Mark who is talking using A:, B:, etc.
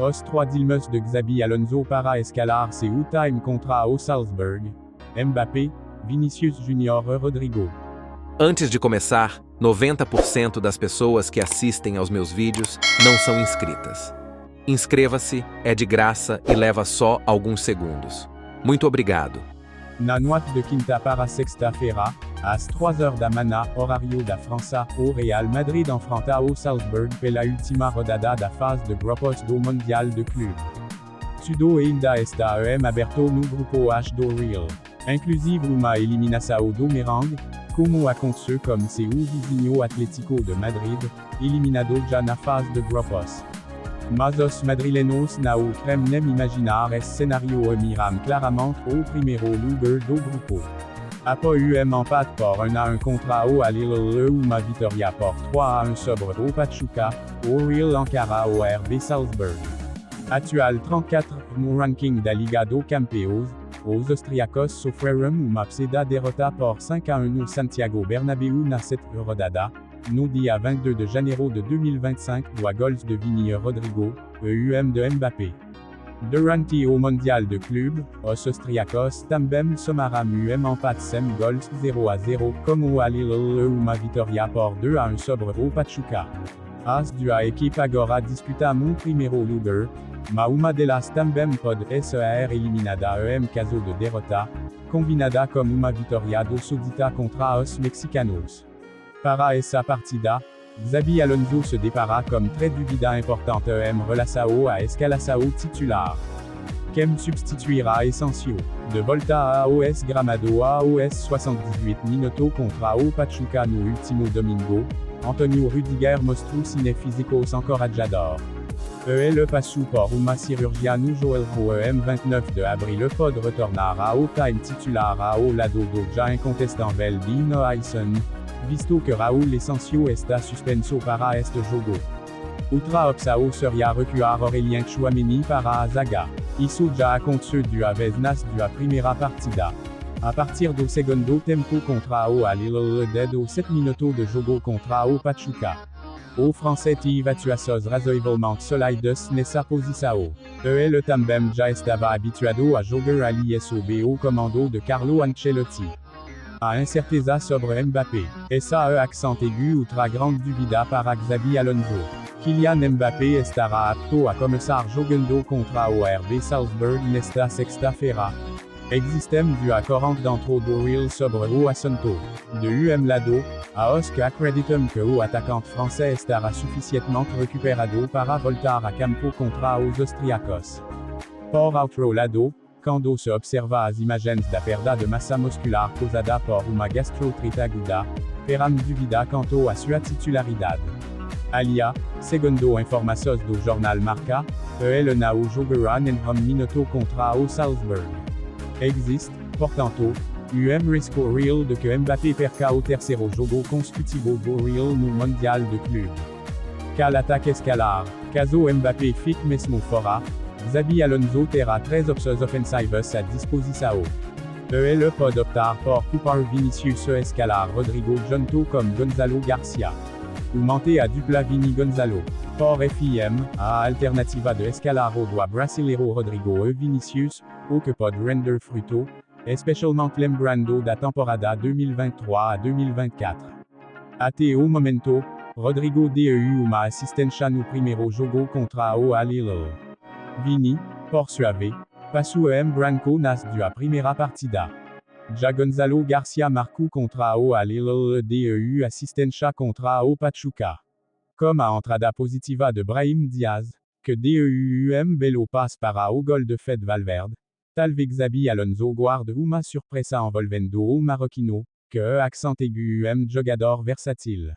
A: Os 3 Dilmus de Xabi Alonso para escalar seu time contra o Salzburg. Mbappé, Vinícius Júnior e Rodrigo.
B: Antes de começar, 90% das pessoas que assistem aos meus vídeos não são inscritas. Inscreva-se, é de graça e leva só alguns segundos. Muito obrigado.
A: Na noite de quinta para sexta-feira, às 3h da manhã, horário da França, o Real Madrid enfrenta o Salzburg pela última rodada da fase de grupos do Mundial de Clube. Tudo ainda está aberto no grupo H do Real, inclusive uma eliminação do Merengue, como aconteceu com seu vizinho Atlético de Madrid, eliminado já na fase de grupos. Mas os madrilenos não querem imaginar esse cenário e miram claramente o primeiro lugar do grupo. Após empate por 1-1 contra o Al-Hilal e uma vitória por 3-1 sobre o Pachuca, o Real encara o RB Salzburg. Atual 34 no ranking da Liga dos Campeões, os austríacos sofreram uma pesada derrota por 5-1 no Santiago Bernabéu na 7ª rodada, no dia 22 de janeiro de 2025, a gols de Vini e Rodrigo, e de Mbappé. Durante o Mundial de Clube, os austríacos também somaram empate sem gols 0-0, como o Al-Hilal e uma vitória por 2-1 sobre o Pachuca. As duas equipes agora disputam o primeiro lugar, mas uma delas também pode ser eliminada em caso de derrota, combinada com uma vitória do Saudita contra os mexicanos. Para essa partida, Xabi Alonso se depara com 3 dúvidas importantes em relação à escalação titular. Quem substituirá Asensio? De volta ao ex-gramado aos 78 minutos contra o Pachuca no último domingo, Antonio Rüdiger mostrou sinais físicos encorajador. Ele passou por uma cirurgia no joelho em 29 de abril e pode retornar ao time titular ao lado do já incontestável Dean Ayson, visto que Raúl Asensio está suspenso para este jogo. Outra opção seria recuar Aurélien Tchouaméni para a zaga. Isso já aconteceu duas vezes nas duas primeiras partidas. A partir do segundo tempo contra o Al-Hilal e desde 7 minutos de jogo contra o Pachuca. O francês teve atuações razoavelmente sólidas nessa posição. Ele também já estava habituado a jogar ali sob o comando de Carlo Ancelotti. A incerteza sobre Mbappé. Essa é accent aigu outra grande dúvida para Xabi Alonso. Kylian Mbappé estará apto a começar jogando contra o RB Salzburg nesta sexta-feira. Existem duas correntes dentro do Real sobre o assunto. De lado, há os que acreditam que o atacante francês estará suficientemente recuperado para voltar a campo contra os austríacos. Por outro lado, quando se observa as imagens da perda de massa muscular causada por uma gastroenterite aguda, terão dúvida quanto à sua titularidade. Aliás, segundo informações do jornal Marca, ele não jogará nenhum minuto contra o Salzburg. Existe, portanto, risco real de que Mbappé perca o terceiro jogo consecutivo do Real no Mundial de Clube. Qual ataque escalar? Caso Mbappé fique mesmo fora, Xabi Alonso terá 3 opções ofensivas à disposição. Ele pode optar por poupar Vinícius e escalar Rodrigo junto com Gonzalo Garcia. Ou manter a dupla Vini-Gonzalo. Por FIM, a alternativa de escalar o do brasileiro Rodrigo e Vinícius, o que pode render fruto, especialmente lembrando da temporada 2023 a 2024. Até o momento, Rodrigo deu uma assistência no primeiro jogo contra o Al-Hilal. Vini, por sua vez, passou em branco nas duas primeiras partidas. Já Gonzalo Garcia marcou contra o Al-Hilal e deu assistência contra o Pachuca. Como a entrada positiva de Brahim Diaz, que deu belo passe para o gol de Fede Valverde, talvez Xabi Alonso guarde uma surpresa envolvendo o marroquino, que é accent aigu jogador versátil.